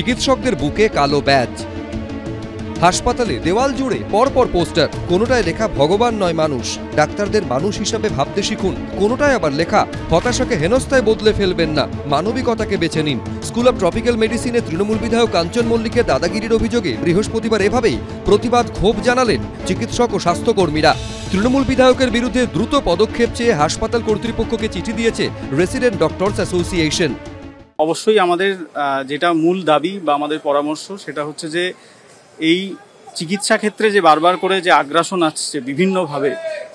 চিকিৎসকদের বুকে কালো ব্যাজ। হাসপাতালে দেওয়াল জুড়ে পরপর পোস্টার, কোনোটায় লেখা ভগবান নয় মানুষ, ডাক্তারদের মানুষ হিসাবে ভাবতে শিখুন। কোনোটায় আবার লেখা হতাশাকে হেনস্থায় বদলে ফেলবেন না, মানবিকতাকে বেছে নিন। স্কুল অব ট্রপিক্যাল মেডিসিনে তৃণমূল বিধায়ক কাঞ্চন মল্লিকের দাদাগিরির অভিযোগে বৃহস্পতিবার এভাবেই প্রতিবাদ ক্ষোভ জানালেন চিকিৎসক ও স্বাস্থ্যকর্মীরা। তৃণমূল বিধায়কের বিরুদ্ধে দ্রুত পদক্ষেপ চেয়ে হাসপাতাল কর্তৃপক্ষকে চিঠি দিয়েছে রেসিডেন্ট ডক্টরস অ্যাসোসিয়েশন। অবশ্যই আমাদের যেটা মূল দাবি বা আমাদের পরামর্শ সেটা হচ্ছে যে এই চিকিৎসা ক্ষেত্রে যে বারবার করে যে আগ্রাসন আসছে বিভিন্নভাবে,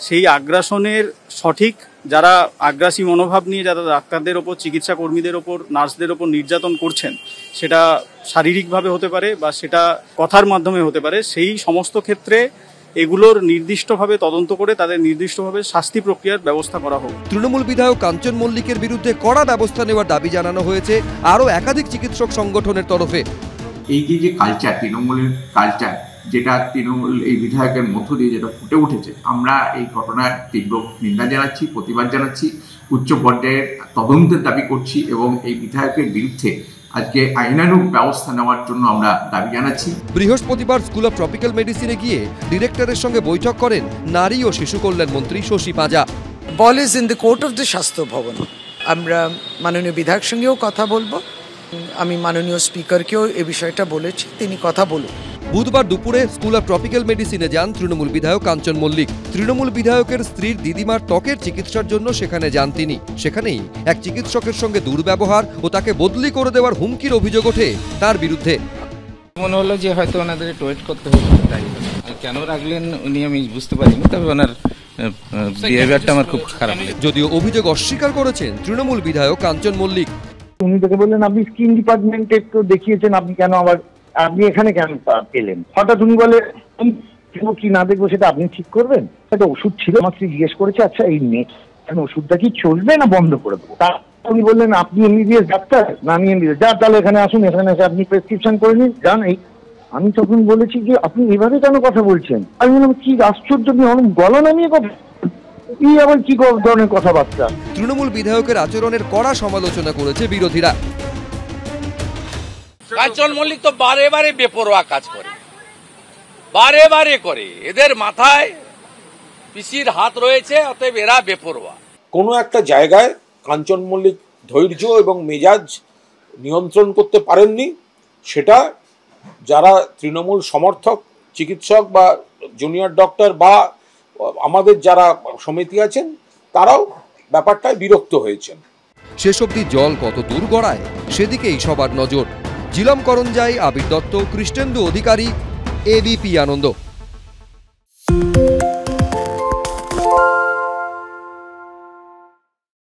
সেই আগ্রাসনের সঠিক যারা আগ্রাসী মনোভাব নিয়ে যারা ডাক্তারদের ওপর, চিকিৎসা কর্মীদের ওপর, নার্সদের ওপর নির্যাতন করছেন, সেটা শারীরিকভাবে হতে পারে বা সেটা কথার মাধ্যমে হতে পারে, সেই সমস্ত ক্ষেত্রে এগুলোর নির্দিষ্টভাবে তদন্ত করে তাদের নির্দিষ্টভাবে শাস্তি প্রক্রিয়ার ব্যবস্থা করা হোক। তৃণমূল বিধায়ক কাঞ্চন মল্লিকের বিরুদ্ধে কড়া ব্যবস্থা নেওয়ার দাবি জানানো হয়েছে আরও একাধিক চিকিৎসক সংগঠনের তরফে। এই যে কালচার, তৃণমূলের কালচার, যেটা তৃণমূল এই বিধায়কের মধ্য দিয়ে যেটা ফুটে উঠেছে, আমরা এই ঘটনার তীব্র নিন্দা জানাচ্ছি, প্রতিবাদ জানাচ্ছি, উচ্চ পর্যায়ের তদন্তের দাবি করছি এবং এই বিধায়কের বিরুদ্ধে আজকে আইনানুগ ব্যবস্থা নেওয়ার জন্য আমরা দাবি জানাচ্ছি। বৃহস্পতিবার স্কুল অব ট্রপিক্যাল মেডিসিনে গিয়ে ডিরেক্টরের সঙ্গে বৈঠক করেন নারী ও শিশু কল্যাণ মন্ত্রী Shashi Panja. Ball is in the court of the Swasthya Bhavan. আমরা মাননীয় বিধায়কের সঙ্গেও কথা বলবো, আমি মাননীয় স্পিকারকেও এ বিষয়টা বলেছি, তিনি কথা বলুন। বুধবার দুপুরে স্কুল অব ট্রপিক্যাল মেডিসিনে যান তৃণমূল বিধায়ক কাঞ্চন মল্লিক। তৃণমূল বিধায়কের স্ত্রীর দিদিমার ত্বকের চিকিৎসার জন্য সেখানে যান তিনি। সেখানেই এক চিকিৎসকের সঙ্গে দুর্ব্যবহার ও তাকে বদলি করে দেওয়ার হুমকির অভিযোগ ওঠে তার বিরুদ্ধে। মনে হলো যে হয়তো ওনাদের ওয়েট করতে হবে, তাই কেন রাখলেন উনি আমি বুঝতে পারিনি, তবে ওনার বিহেভিয়ারটা আমার খুব খারাপ লাগে। যদিও অভিযোগ অস্বীকার করেছেন তৃণমূল বিধায়ক কাঞ্চন মল্লিক। উনি তাকে বললেন, আপনি স্কিন ডিপার্টমেন্টে তো দেখিয়েছেন, আপনি কেন আবার আপনি এখানে কেন পেলেন? হঠাৎ উনি বলে কি না দেখবো সেটা আপনি ঠিক করবেন। একটা ওষুধ ছিল, আমাকে জিজ্ঞেস করেছে আচ্ছা এই নেক্সট ওষুধটা কি চলবে না বন্ধ করে দেবো। তা উনি বললেন আপনি এমবিবিএস ডাক্তার না? আমি এমবিবিএস। যা তাহলে এখানে আসুন, এখানে এসে আপনি প্রেসক্রিপশন করে নিন, যান। এই আমি তখন বলেছি যে আপনি এভাবে কেন কথা বলছেন? আমি বললাম কি আশ্চর্য, আপনি গলা নামিয়ে কথা, কি আবার কি ধরনের কথাবার্তা? তৃণমূল বিধায়কের আচরণের কড়া সমালোচনা করেছে বিরোধীরা। কাঞ্চন মল্লিক তো বারে বারে বেপরোয়া কাজ করে, বারে বারে করে। এদের মাথায় পিসির হাত রয়েছে, অতএব এরা বেপরোয়া। কোনো একটা জায়গায় কাঞ্চন মল্লিক ধৈর্য এবং মেজাজ নিয়ন্ত্রণ করতে পারেননি, সেটা যারা তৃণমূল সমর্থক চিকিৎসক বা জুনিয়র ডক্টর বা আমাদের যারা সমিতি আছেন তারাও ব্যাপারটায় বিরক্ত হয়েছেন। শেষ অবধি জল কত দূর গড়ায় সেদিকেই সবার নজর। জিলম করঞ্জাই, আবির দত্ত, কৃষ্ণেন্দু অধিকারী, এবিপি আনন্দ।